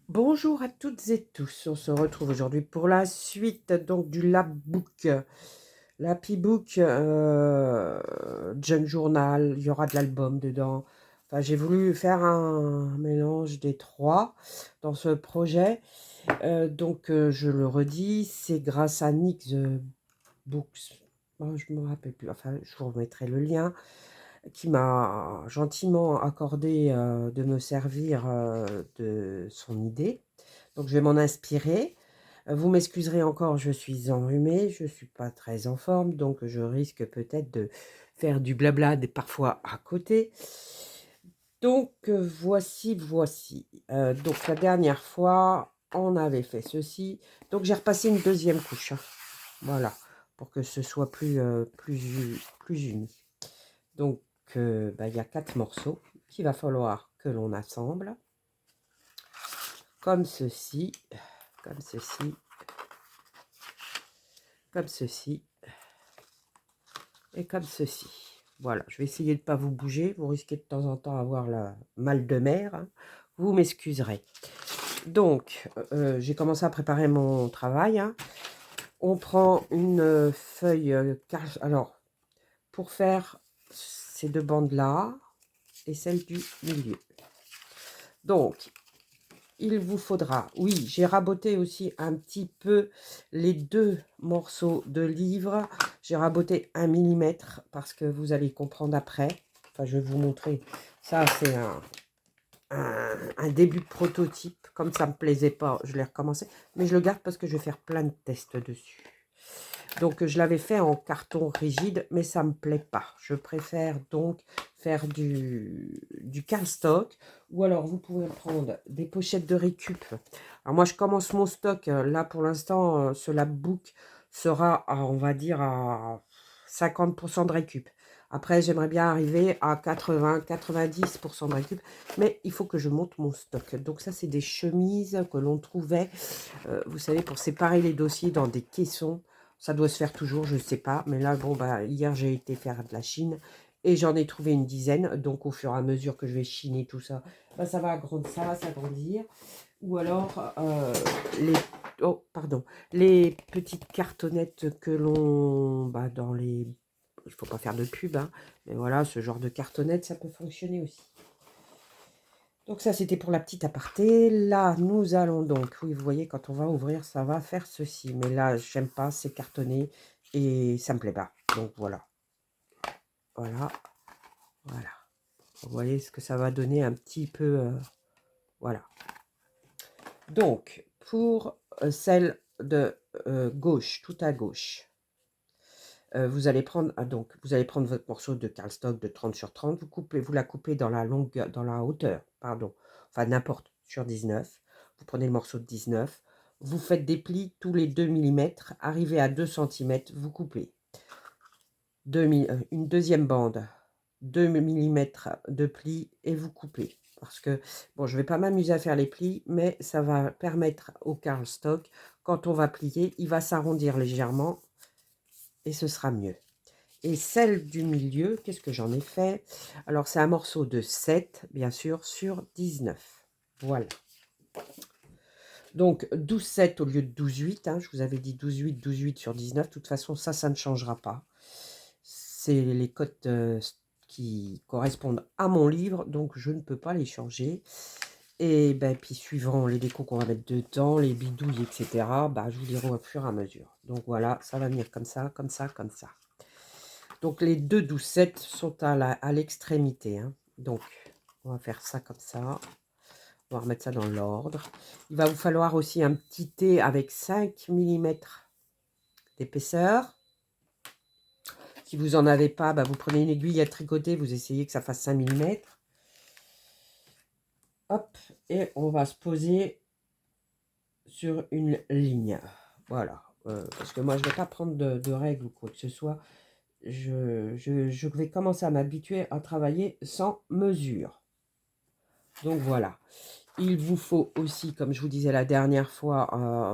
Bonjour à toutes et tous, on se retrouve aujourd'hui pour la suite donc du Lapbook. L'Happy Book, Junk Journal, il y aura de l'album dedans. Enfin, j'ai voulu faire un mélange des trois dans ce projet. Je le redis, c'est grâce à Nick the Books. Oh, je me rappelle plus, enfin, je vous remettrai le lien, qui m'a gentiment accordé de me servir de son idée. Donc je vais m'en inspirer. Vous m'excuserez encore, je suis enrhumée, je ne suis pas très en forme, donc je risque peut-être de faire du blabla parfois à côté. Donc voici. Donc la dernière fois, on avait fait ceci. Donc j'ai repassé une deuxième couche, hein. Voilà, pour que ce soit plus uni. Donc il y a 4 morceaux qu'il va falloir que l'on assemble. Comme ceci, comme ceci, comme ceci et comme ceci. Voilà, je vais essayer de ne pas vous bouger. Vous risquez de temps en temps avoir la mal de mer, hein. Vous m'excuserez. Donc, j'ai commencé à préparer mon travail, hein. On prend une feuille... alors, pour faire ces deux bandes-là et celle du milieu. Donc, il vous faudra, oui, j'ai raboté aussi un petit peu les deux morceaux de livre. J'ai raboté 1 millimètre parce que vous allez comprendre après. Enfin, je vais vous montrer. Ça, c'est un début de prototype. Comme ça ne me plaisait pas, je l'ai recommencé. Mais je le garde parce que je vais faire plein de tests dessus. Donc, je l'avais fait en carton rigide, mais ça ne me plaît pas. Je préfère donc faire du cardstock. Ou alors, vous pouvez prendre des pochettes de récup. Alors, moi, je commence mon stock. Là, pour l'instant, ce Lapbook sera, on va dire, à 50% de récup. Après, j'aimerais bien arriver à 80-90% de récup. Mais il faut que je monte mon stock. Donc, ça, c'est des chemises que l'on trouvait, vous savez, pour séparer les dossiers dans des caissons. Ça doit se faire toujours, je ne sais pas. Mais là, bon, hier, j'ai été faire de la Chine et j'en ai trouvé une dizaine. Donc, au fur et à mesure que je vais chiner tout ça, ça va agrandir, ça va s'agrandir. Ou alors, les, oh, pardon, les petites cartonnettes que l'on, dans les, il ne faut pas faire de pub, hein, mais voilà, ce genre de cartonnette, ça peut fonctionner aussi. Donc ça, c'était pour la petite aparté. Là, nous allons donc, oui, vous voyez, quand on va ouvrir, ça va faire ceci. Mais là, j'aime pas, c'est cartonné et ça me plaît pas. Donc voilà, voilà, voilà. Vous voyez ce que ça va donner un petit peu, voilà. Donc, pour celle de gauche, tout à gauche, vous allez prendre, vous allez prendre votre morceau de cardstock de 30 sur 30, vous la coupez dans la longueur, dans la hauteur, pardon, enfin n'importe, sur 19. Vous prenez le morceau de 19, vous faites des plis tous les 2 millimètres, arrivé à 2 centimètres, vous coupez. Une deuxième bande, 2 millimètres de plis et vous coupez. Parce que, bon, je ne vais pas m'amuser à faire les plis, mais ça va permettre au cardstock, quand on va plier, il va s'arrondir légèrement et ce sera mieux. Et celle du milieu, qu'est-ce que j'en ai fait? Alors, c'est un morceau de 7, bien sûr, sur 19. Voilà. Donc, 12,7 au lieu de 12,8. Hein, je vous avais dit 12,8, 12,8 sur 19. De toute façon, ça ne changera pas. C'est les cotes qui correspondent à mon livre, donc je ne peux pas les changer. Et puis, suivant les décos qu'on va mettre dedans, les bidouilles, etc., je vous dirai au fur et à mesure. Donc, voilà, ça va venir comme ça, comme ça, comme ça. Donc, les deux 12,7 sont à l'extrémité, hein. Donc, on va faire ça comme ça. On va remettre ça dans l'ordre. Il va vous falloir aussi un petit thé avec 5 millimètres d'épaisseur. Si vous n'en avez pas, vous prenez une aiguille à tricoter, vous essayez que ça fasse 5 millimètres. Hop, et on va se poser sur une ligne. Voilà. Parce que moi, je ne vais pas prendre de règles ou quoi que ce soit. Je vais commencer à m'habituer à travailler sans mesure. Donc voilà. Il vous faut aussi, comme je vous disais la dernière fois,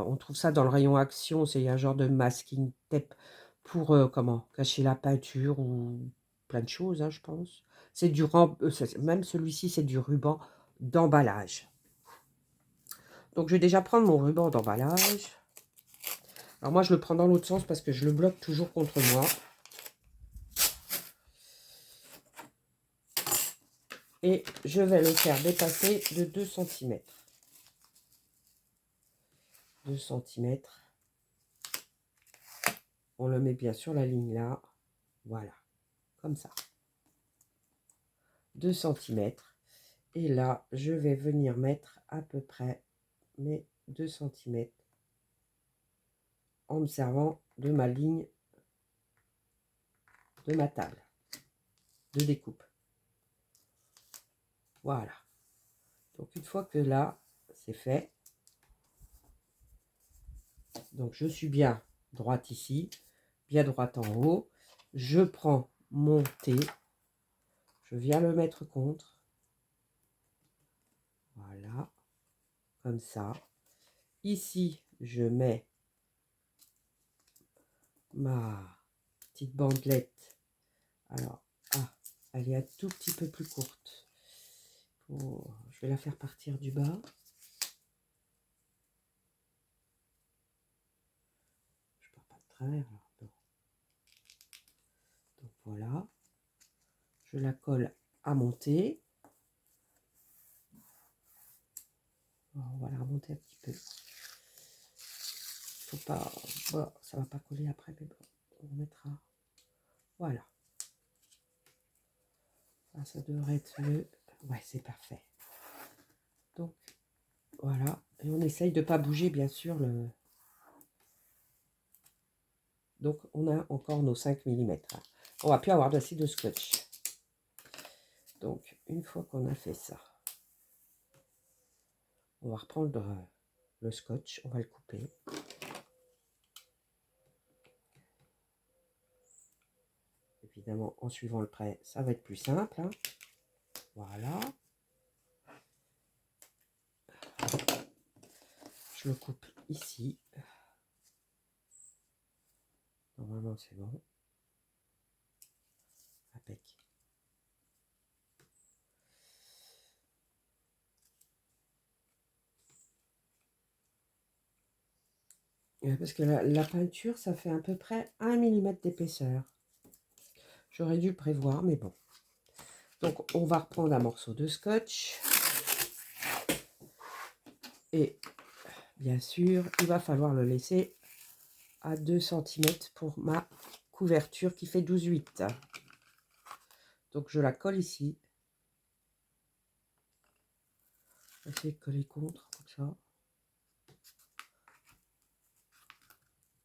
on trouve ça dans le rayon action, c'est un genre de masking tape pour cacher la peinture ou plein de choses, hein, je pense. C'est même celui-ci, c'est du ruban d'emballage. Donc, je vais déjà prendre mon ruban d'emballage. Alors, moi, je le prends dans l'autre sens parce que je le bloque toujours contre moi. Et je vais le faire dépasser de 2 cm. 2 cm. On le met bien sur la ligne là. Voilà. Comme ça. 2 cm. Et là, je vais venir mettre à peu près mes 2 cm en me servant de ma ligne de ma table de découpe. Voilà. Donc, une fois que là, c'est fait, donc je suis bien droite ici, bien droite en haut. Je prends mon T, je viens le mettre contre. Voilà, comme ça. Ici, je mets ma petite bandelette. Alors, elle est un tout petit peu plus courte. Je vais la faire partir du bas. Je pars pas de travers. Alors, non. Donc voilà. Je la colle à monter. On va la remonter un petit peu. Faut pas. Bon, ça va pas coller après, mais bon, on mettra. Voilà. Ça devrait être mieux. Ouais, c'est parfait. Donc, voilà. Et on essaye de ne pas bouger, bien sûr, le. Donc, on a encore nos 5 mm. On va plus avoir d'acier de scotch. Donc, une fois qu'on a fait ça, on va reprendre le scotch. On va le couper. Évidemment, en suivant le trait, ça va être plus simple. Hein. Voilà. Je le coupe ici. Normalement, c'est bon. Impec. Parce que la peinture, ça fait à peu près 1 mm d'épaisseur. J'aurais dû le prévoir, mais bon. Donc, on va reprendre un morceau de scotch. Et bien sûr, il va falloir le laisser à 2 cm pour ma couverture qui fait 12,8. Donc, je la colle ici. Je vais essayer de coller contre, comme ça.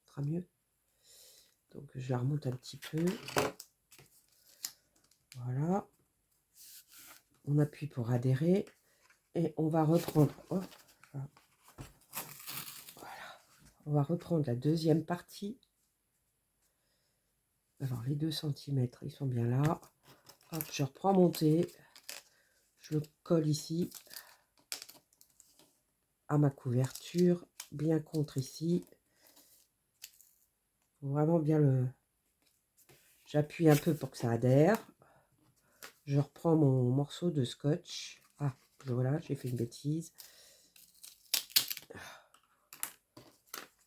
Ce sera mieux. Donc, je la remonte un petit peu. Voilà. On appuie pour adhérer. Et on va reprendre... Oh, voilà. On va reprendre la deuxième partie. Alors, les 2 cm, ils sont bien là. Hop, je reprends mon T. Je le colle ici. À ma couverture. Bien contre ici. Vraiment bien le... J'appuie un peu pour que ça adhère. Je reprends mon morceau de scotch. Ah, voilà, j'ai fait une bêtise.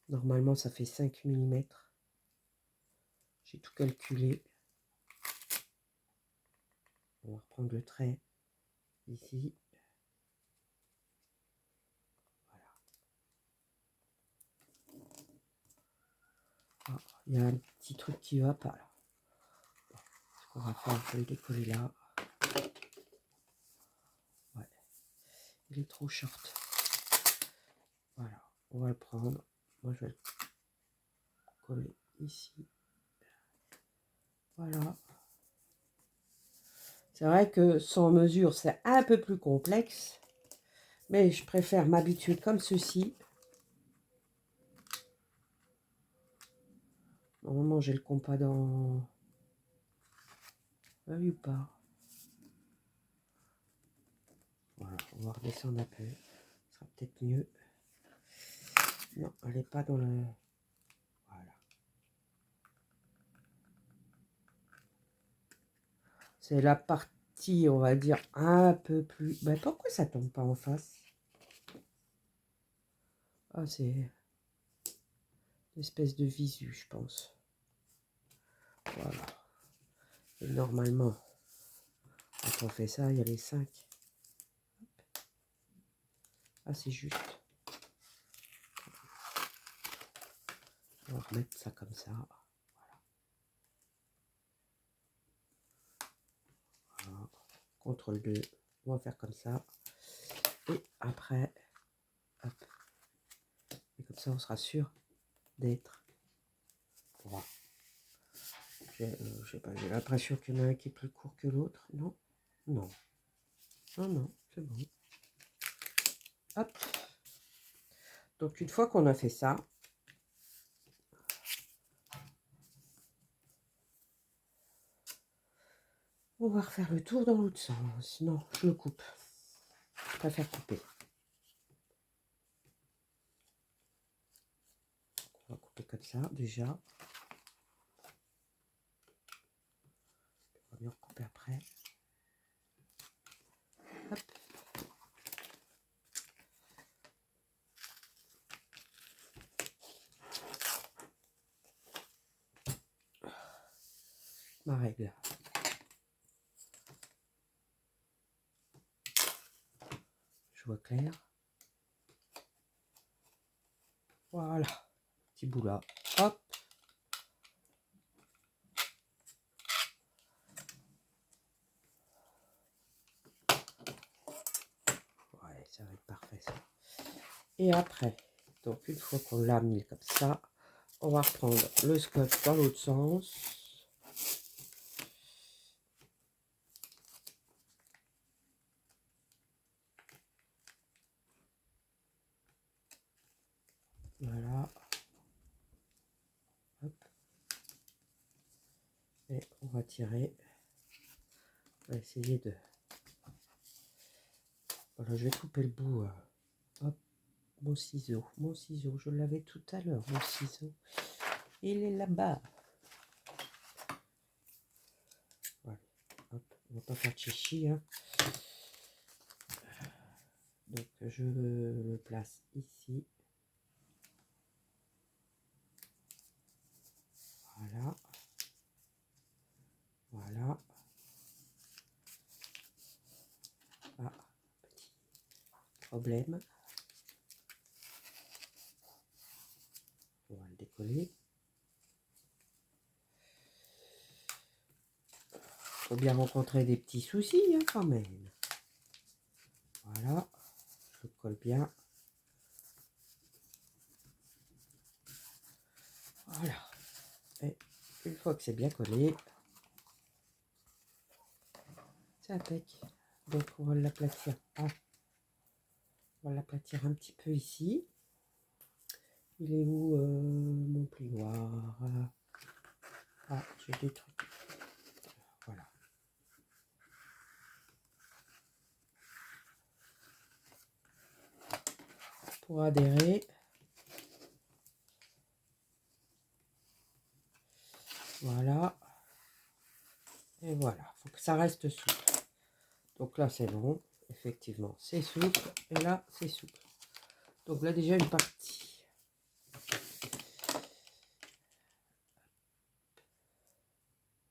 Normalement, ça fait 5 mm. J'ai tout calculé. On va reprendre le trait ici. Voilà. Ah, il y a un petit truc qui va pas là. Ce qu'on va faire, je vais le décoller là. Ouais. Il est trop short. Voilà, on va le prendre. Moi, je vais le coller ici. Voilà. C'est vrai que sans mesure, c'est un peu plus complexe. Mais je préfère m'habituer comme ceci. Normalement, j'ai le compas dans... Ah oui ou pas? Voilà, on va redescendre un peu. Ce sera peut-être mieux. Non, elle n'est pas dans le... Voilà. C'est la partie, on va dire, un peu plus... Ben, pourquoi ça tombe pas en face? Ah, c'est une espèce de visu, je pense. Voilà. Et normalement, quand on fait ça, il y a les 5. Ah, c'est juste. On va remettre ça comme ça. Voilà. CTRL 2. On va faire comme ça. Et après, hop. Et comme ça, on sera sûr d'être droit. Je sais pas, j'ai l'impression qu'il y en a un qui est plus court que l'autre. Non, non, non, non, c'est bon. Hop. Donc, une fois qu'on a fait ça, on va refaire le tour dans l'autre sens. Non, je le coupe. Je préfère couper. On va couper comme ça, déjà. On va bien recouper après. Hop. Ma règle. Je vois clair. Voilà. Petit bout là. Hop. Ouais, ça va être parfait ça. Et après, donc une fois qu'on l'a mis comme ça, on va reprendre le scotch dans l'autre sens. Voilà. Hop. Et on va tirer. On va essayer de... Voilà, je vais couper le bout. Hop. Mon ciseau. Mon ciseau. Je l'avais tout à l'heure, mon ciseau. Il est là-bas. Voilà. Hop. On va pas faire chichi. Hein. Donc, je le place ici. Voilà. Voilà. Ah, petit problème. On va le décoller. Faut bien rencontrer des petits soucis hein, quand même. Voilà. Je colle bien. Voilà. Et une fois que c'est bien collé, c'est impec. Donc on va l'aplatir. Ah. On va l'aplatir un petit peu ici. Il est où mon plioir? Ah, j'ai des trucs. Voilà. Pour adhérer. Voilà. Et voilà. Faut que ça reste souple. Donc là, c'est bon. Effectivement, c'est souple. Et là, c'est souple. Donc là, déjà une partie.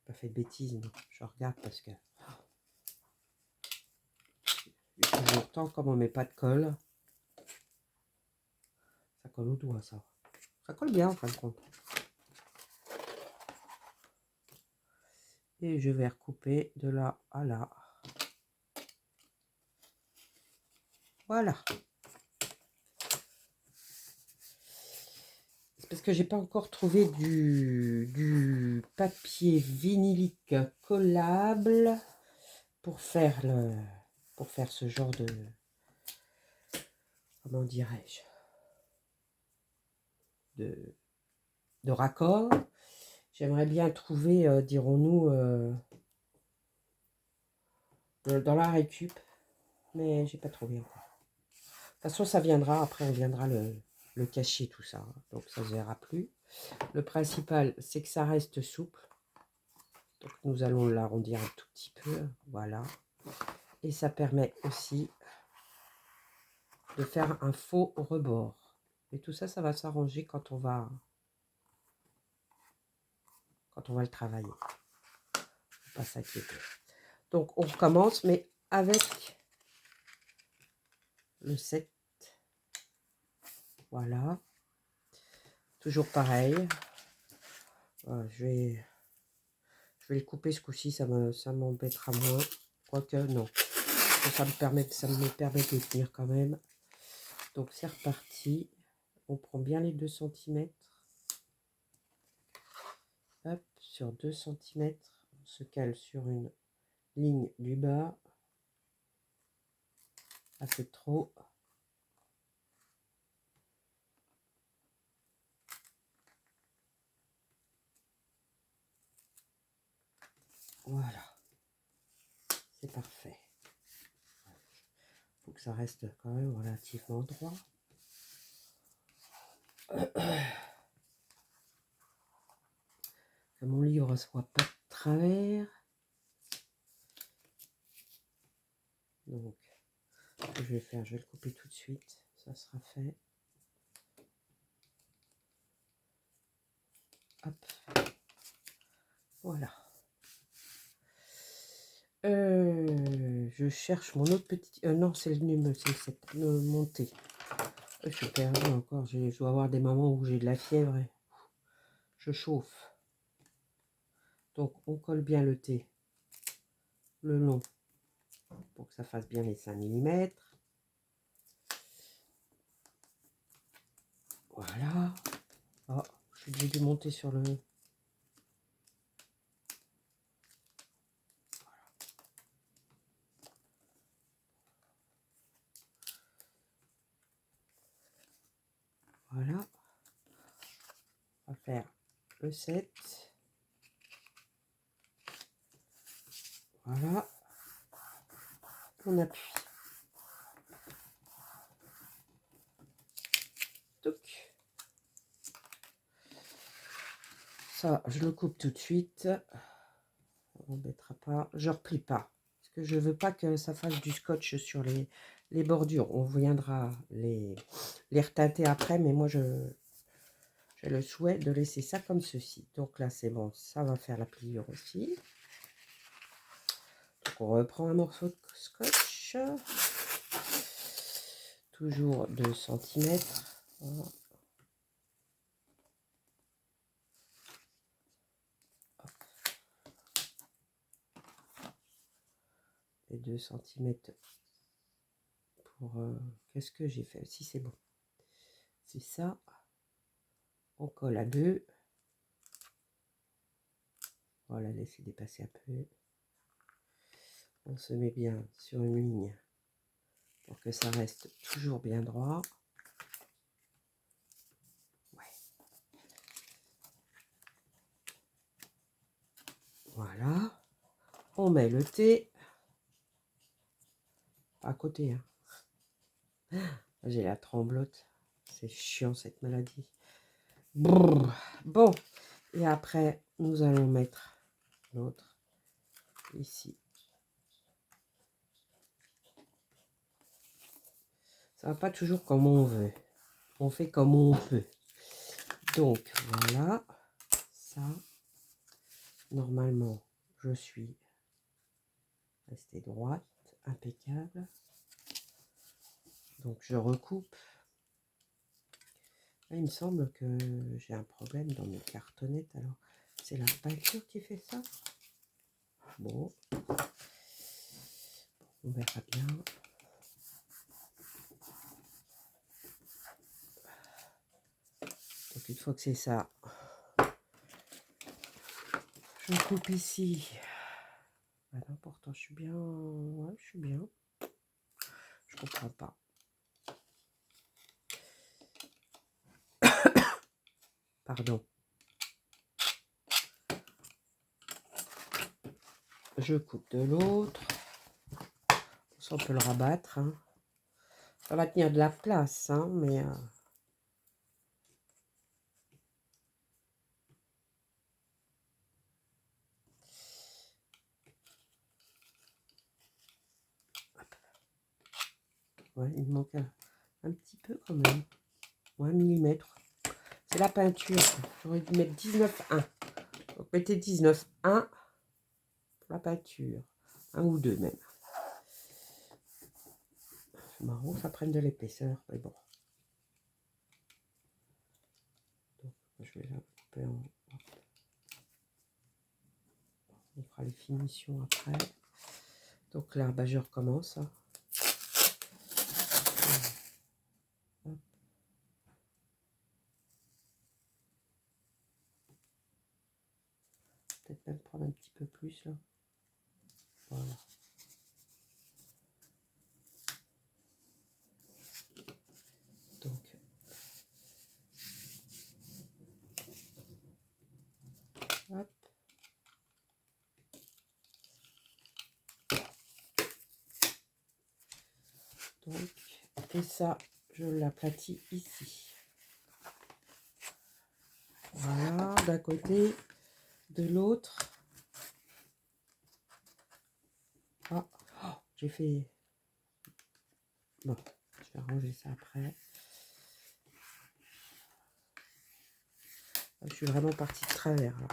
Pas fait de bêtises, non. Je regarde parce que... Depuis longtemps, comme on met pas de colle, ça colle au doigt, ça. Ça colle bien, en fin de compte. Et je vais recouper de là à là. Voilà. C'est parce que j'ai pas encore trouvé du papier vinylique collable pour faire ce genre de... Comment dirais-je? De raccord. J'aimerais bien trouver, dirons-nous, dans la récup, mais j'ai pas trouvé encore. De toute façon, ça viendra, après on viendra le cacher tout ça, hein. Donc ça ne se verra plus. Le principal, c'est que ça reste souple. Donc nous allons l'arrondir un tout petit peu, voilà. Et ça permet aussi de faire un faux rebord. Et tout ça, ça va s'arranger quand on va le travailler. Faut pas s'inquiéter. Donc, on recommence, mais avec le 7. Voilà. Toujours pareil. Je vais le couper ce coup-ci, ça m'embêtera moins. Quoique, non. Ça me permet de tenir quand même. Donc, c'est reparti. On prend bien les 2 cm. Hop, sur 2 cm. On se cale sur une ligne du bas. Ça fait trop. Voilà. C'est parfait. Faut que ça reste quand même relativement droit. Que mon livre ne soit pas de travers. Donc, ce que je vais faire, je vais le couper tout de suite. Ça sera fait. Hop. Voilà. Je cherche mon autre petit... non, c'est le numéro, c'est le 7. Monté. Je suis perdu encore. Je dois avoir des moments où j'ai de la fièvre et je chauffe. Donc, on colle bien le T le long pour que ça fasse bien les 5 mm. Voilà. Oh, j'ai dû monter sur le... Voilà. On va faire le 7. Voilà. On appuie. Toc. Ça, je le coupe tout de suite. On n'embêtera pas. Je replie pas. Parce que je veux pas que ça fasse du scotch sur les bordures. On viendra les reteinter après. Mais moi, j'ai le souhait de laisser ça comme ceci. Donc là, c'est bon. Ça va faire la pliure aussi. Donc on reprend un morceau de scotch. Toujours 2 cm. Voilà. Et 2 cm pour... qu'est-ce que j'ai fait? Si, c'est bon. C'est ça. On colle à 2. Voilà, laissez dépasser un peu. On se met bien sur une ligne pour que ça reste toujours bien droit. Ouais. Voilà. On met le thé. Pas à côté. Hein. J'ai la tremblote. C'est chiant cette maladie. Brrr. Bon. Et après, nous allons mettre l'autre ici. Ça va pas toujours comme on veut. On fait comme on peut. Donc, voilà. Ça. Normalement, je suis restée droite. Impeccable. Donc, je recoupe. Là, il me semble que j'ai un problème dans mes cartonnettes. Alors, c'est la peinture qui fait ça? Bon. On verra bien. Donc, une fois que c'est ça, je coupe ici. Ah non, pourtant, je suis bien. Ouais, je suis bien. Je comprends pas. Pardon. Je coupe de l'autre. Ça, on peut le rabattre. Hein. Ça va tenir de la place, hein, mais... Ouais, il me manque un petit peu quand même. ou 1 millimètre. C'est la peinture. J'aurais dû mettre 19,1. Donc mettez 19,1 pour la peinture. 1 ou 2 même. C'est marrant que ça prenne de l'épaisseur, mais bon. Donc, je vais la couper en... On fera les finitions après. Donc là, bah, je recommence. Peut-être même prendre un petit peu plus là. Voilà. Donc, hop. Donc, et ça, je l'aplatis ici. Voilà, d'un côté, de l'autre. Ah, oh, j'ai fait... Bon, je vais ranger ça après. Je suis vraiment partie de travers là.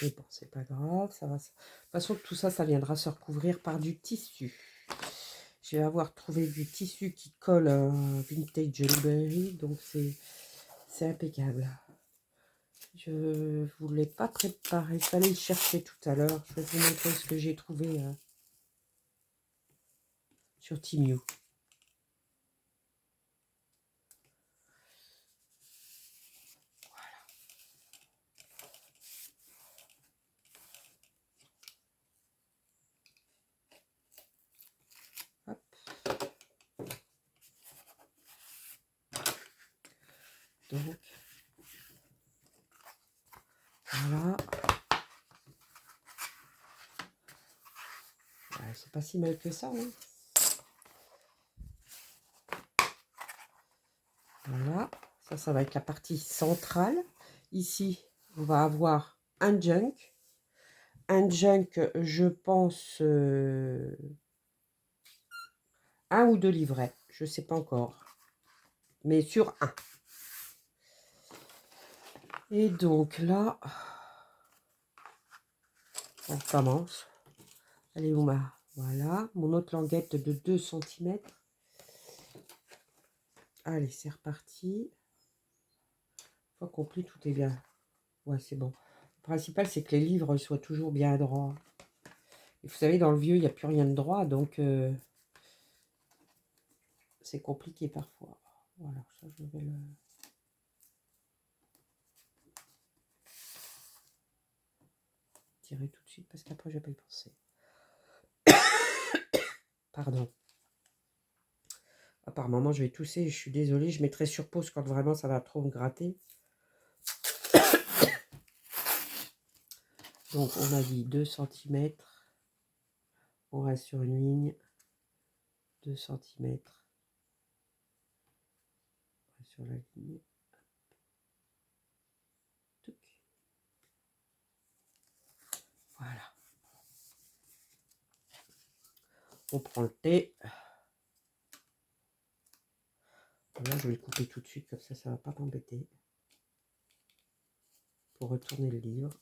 Mais bon, c'est pas grave, ça va. De toute façon, tout ça, ça viendra se recouvrir par du tissu. Je vais avoir trouvé du tissu qui colle vintage Jewelry, donc c'est impeccable. Je ne vous l'ai pas préparé, il fallait le chercher tout à l'heure. Je vais vous montrer ce que j'ai trouvé sur Temu. Hop. Donc, voilà. Ouais, c'est pas si mal que ça. Hein. Voilà. Ça va être la partie centrale. Ici, on va avoir un junk. Un junk, je pense, 1 ou 2 livrets. Je ne sais pas encore. Mais sur 1. Et donc là, on commence. Allez, où ma... Voilà, mon autre languette de 2 cm. Allez, c'est reparti. Une fois compris, tout est bien. Ouais, c'est bon. Le principal, c'est que les livres soient toujours bien droits. Et vous savez, dans le vieux, il n'y a plus rien de droit, donc c'est compliqué parfois. Voilà, ça, je vais le... tirer tout de suite, parce qu'après, je vais pas y penser. Pardon. Par moment, je vais tousser, je suis désolée, je mettrai sur pause quand vraiment ça va trop me gratter. Donc, on a dit 2 cm. On reste sur une ligne. 2 cm. Sur la ligne. Voilà. On prend le thé. Là, je vais le couper tout de suite, comme ça ne va pas m'embêter. Pour retourner le livre.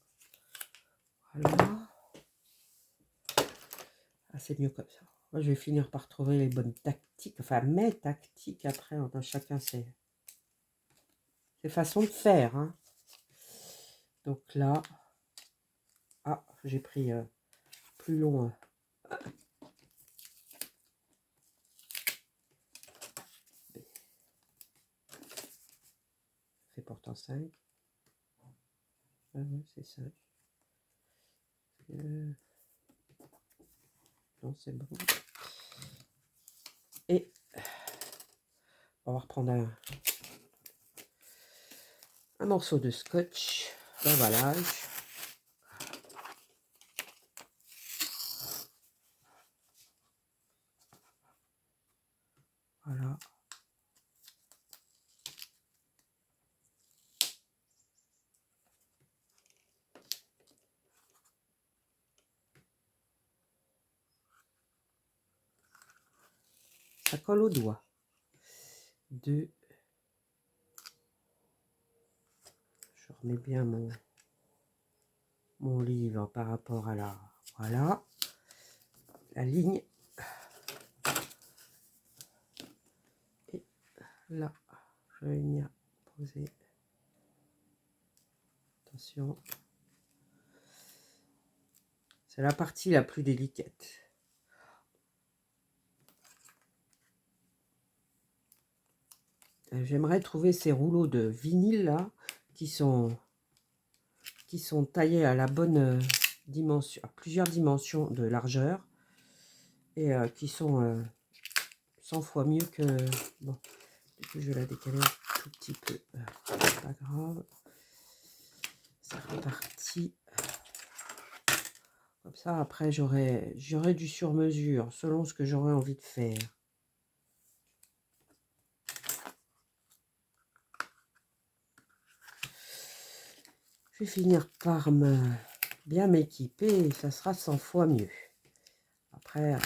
Voilà. Ah, c'est mieux comme ça. Moi, je vais finir par trouver les bonnes tactiques. Enfin, mes tactiques, après, on a chacun ses façons de faire. Hein. Donc là, ah, j'ai pris plus long. C'est pourtant 5. Ah oui, c'est 5. Non, c'est bon. Et on va reprendre un morceau de scotch d'emballage. Voilà. Ça colle au doigt. 2, remets bien mon livre par rapport à la... Voilà. La ligne. Et là, je vais venir poser. Attention. C'est la partie la plus délicate. J'aimerais trouver ces rouleaux de vinyle là qui sont taillés à la bonne dimension, à plusieurs dimensions de largeur et qui sont 100 fois mieux que... Bon, du coup je vais la décaler un tout petit peu. C'est pas grave. C'est reparti. Comme ça après j'aurai du sur-mesure selon ce que j'aurai envie de faire. Je vais finir par bien m'équiper et ça sera 100 fois mieux. Après,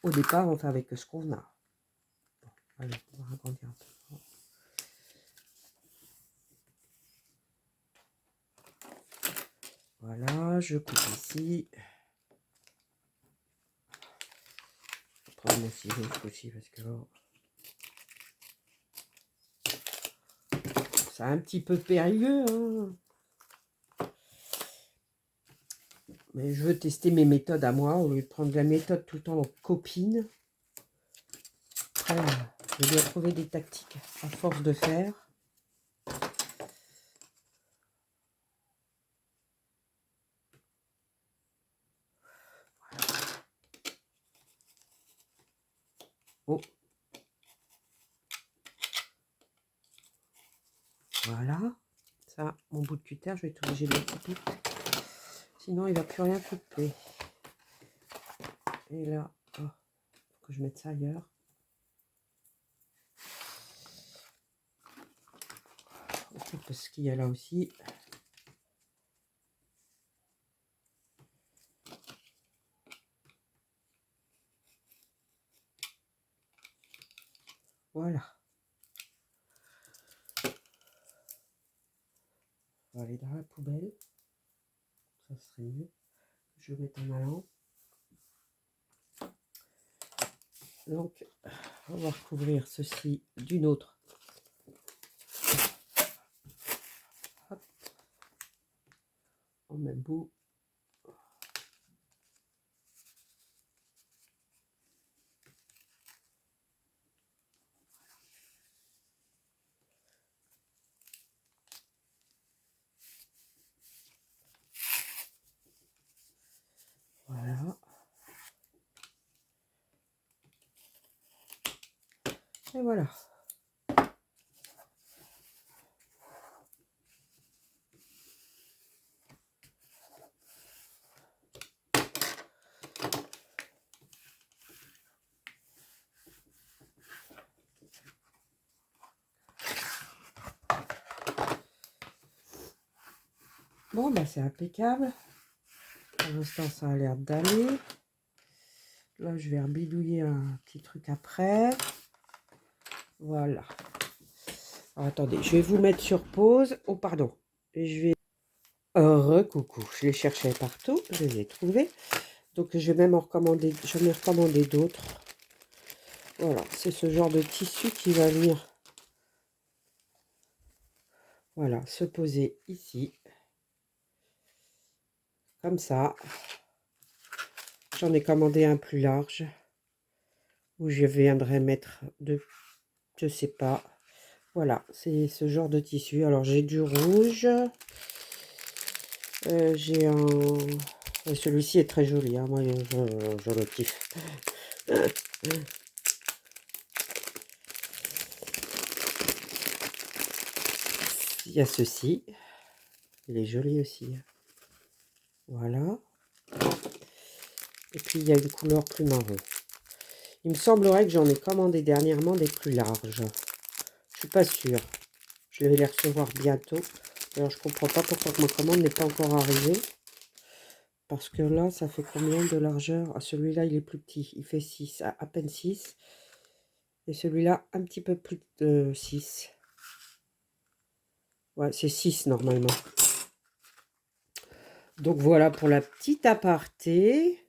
au départ, on fait avec ce qu'on a. Bon, allez, on va agrandir un peu. Voilà, je coupe ici. Je vais prendre mon ciseau aussi parce que là, c'est un petit peu périlleux. Hein. Mais je veux tester mes méthodes à moi, au lieu de prendre la méthode tout le temps en copine. Après, je dois trouver des tactiques à force de faire. Oh. Voilà. Ça, mon bout de cutter, je vais être obligée de le couper. Sinon, il ne va plus rien couper. Et là, oh, faut que je mette ça ailleurs. Parce qu'il y a là aussi. Voilà. On va aller dans la poubelle. Ça serait mieux. Je vais mettre en allant. Donc, on va recouvrir ceci d'une autre. Hop. En même bout. Voilà. Et voilà. Bon, bah c'est impeccable. Pour l'instant, ça a l'air d'aller. Là, je vais rebidouiller un petit truc après. Voilà. Alors, attendez, je vais vous mettre sur pause. Oh, pardon. Et je vais... Recoucou. Je les cherchais partout. Je les ai trouvés. Donc, je vais même en recommander... J'en ai recommandé d'autres. Voilà. C'est ce genre de tissu qui va venir... Voilà. Se poser ici. Comme ça. J'en ai commandé un plus large. Où je viendrai mettre de... Je sais pas. Voilà, c'est ce genre de tissu. Alors, j'ai du rouge. J'ai un... Celui-ci est très joli. Hein. Moi, je le kiffe. Il y a ceci. Il est joli aussi. Voilà. Et puis, il y a une couleur plus marron. Il me semblerait que j'en ai commandé dernièrement des plus larges. Je suis pas sûre. Je vais les recevoir bientôt. Alors, je comprends pas pourquoi ma commande n'est pas encore arrivée. Parce que là, ça fait combien de largeur? Ah, celui-là, il est plus petit. Il fait 6, à peine 6. Et celui-là, un petit peu plus de 6. Ouais, c'est 6 normalement. Donc voilà pour la petite aparté.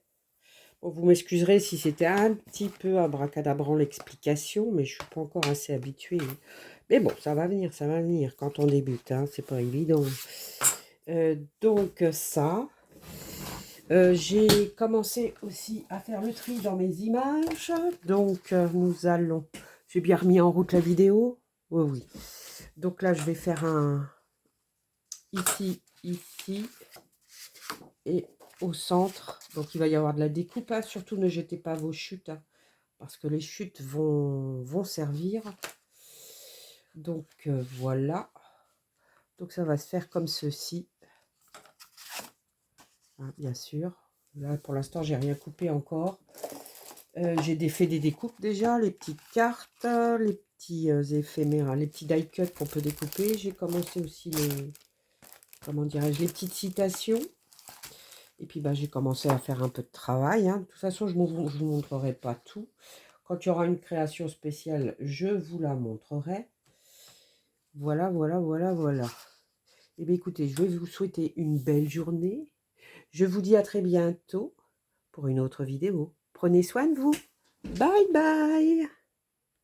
Bon, vous m'excuserez si c'était un petit peu abracadabrant l'explication, mais je suis pas encore assez habituée. Mais bon, ça va venir quand on débute, hein, c'est pas évident. Donc ça, j'ai commencé aussi à faire le tri dans mes images. Donc nous allons, j'ai bien remis en route la vidéo. Oui, oui. Donc là, je vais faire un ici, ici et au centre. Donc il va y avoir de la découpe, hein. Surtout ne jetez pas vos chutes, hein, parce que les chutes vont servir. Donc voilà. Donc ça va se faire comme ceci, hein, bien sûr. Là pour l'instant j'ai rien coupé encore. J'ai fait des découpes déjà, les petites cartes, les petits éphémères, les petits die cut qu'on peut découper. J'ai commencé aussi les, comment dirais-je, les petites citations. Et puis bah, j'ai commencé à faire un peu de travail, hein. De toute façon, je ne vous montrerai pas tout. Quand il y aura une création spéciale, je vous la montrerai. Voilà, voilà, voilà, voilà. Et bien écoutez, je vais vous souhaiter une belle journée. Je vous dis à très bientôt pour une autre vidéo. Prenez soin de vous. Bye bye.